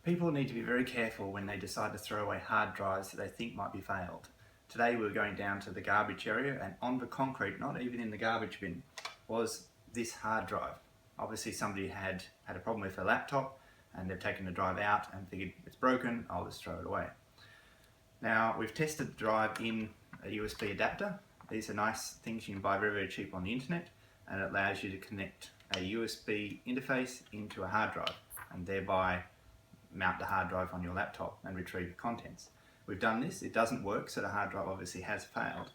People need to be very careful when they decide to throw away hard drives that they think might be failed. Today we were going down to the garbage area, and on the concrete, not even in the garbage bin, was this hard drive. Obviously somebody had a problem with their laptop and they've taken the drive out and figured it's broken, I'll just throw it away. Now we've tested the drive in a USB adapter. These are nice things you can buy very, very cheap on the internet, and it allows you to connect a USB interface into a hard drive and thereby mount the hard drive on your laptop and retrieve the contents. We've done this, it doesn't work, so the hard drive obviously has failed.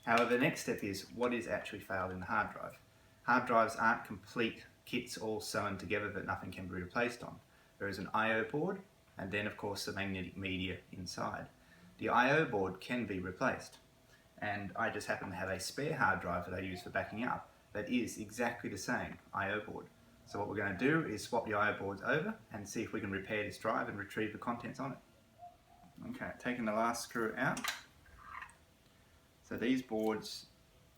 However, the next step is what is actually failed in the hard drive. Hard drives aren't complete kits all sewn together that nothing can be replaced on. There is an I/O board and then of course the magnetic media inside. The I/O board can be replaced, and I just happen to have a spare hard drive that I use for backing up that is exactly the same I/O board. So what we're going to do is swap the I/O boards over and see if we can repair this drive and retrieve the contents on it. Okay, taking the last screw out. So these boards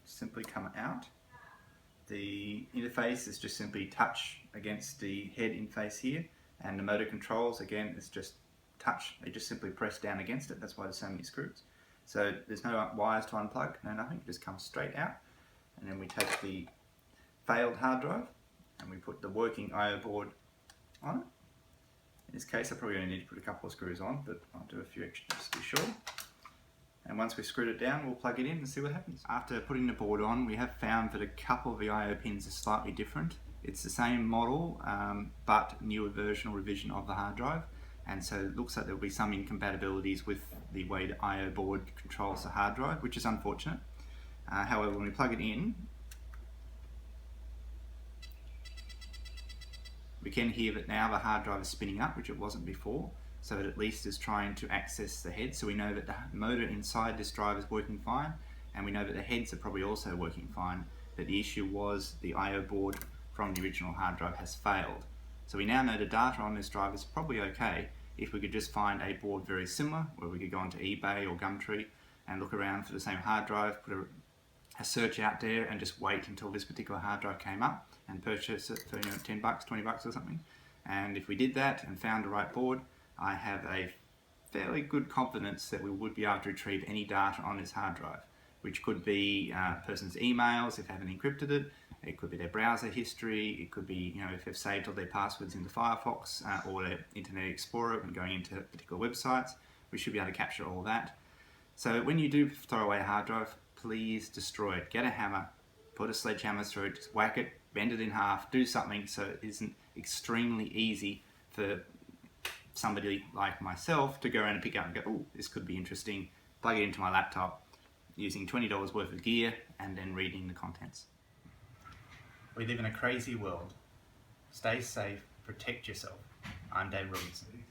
simply come out. The interface is just simply touch against the head interface here, and the motor controls, again, is just touch. They just simply press down against it. That's why there's so many screws. So there's no wires to unplug, no nothing, it just comes straight out. And then we take the failed hard drive and we put the working I/O board on it. In this case I probably only need to put a couple of screws on, but I'll do a few extra just to be sure. And once we've screwed it down, we'll plug it in and see what happens. After putting the board on, we have found that a couple of the I/O pins are slightly different. It's the same model, but newer version or revision of the hard drive. And so it looks like there'll be some incompatibilities with the way the I/O board controls the hard drive, which is unfortunate. However, when we plug it in, we can hear that now the hard drive is spinning up, which it wasn't before, so it at least is trying to access the head. So we know that the motor inside this drive is working fine, and we know that the heads are probably also working fine, but the issue was the I/O board from the original hard drive has failed. So we now know the data on this drive is probably okay if we could just find a board very similar, where we could go onto eBay or Gumtree and look around for the same hard drive, put a search out there and just wait until this particular hard drive came up and purchase it for, $10, $20 or something. And if we did that and found the right board, I have a fairly good confidence that we would be able to retrieve any data on this hard drive, which could be a person's emails if they haven't encrypted it, it could be their browser history, it could be if they've saved all their passwords into Firefox or their Internet Explorer when going into particular websites. We should be able to capture all that. So when you do throw away a hard drive, please destroy it. Get a hammer, put a sledgehammer through it, just whack it, bend it in half, do something so it isn't extremely easy for somebody like myself to go around and pick up and go, oh, this could be interesting, plug it into my laptop using $20 worth of gear and then reading the contents. We live in a crazy world. Stay safe, protect yourself. I'm David Robinson.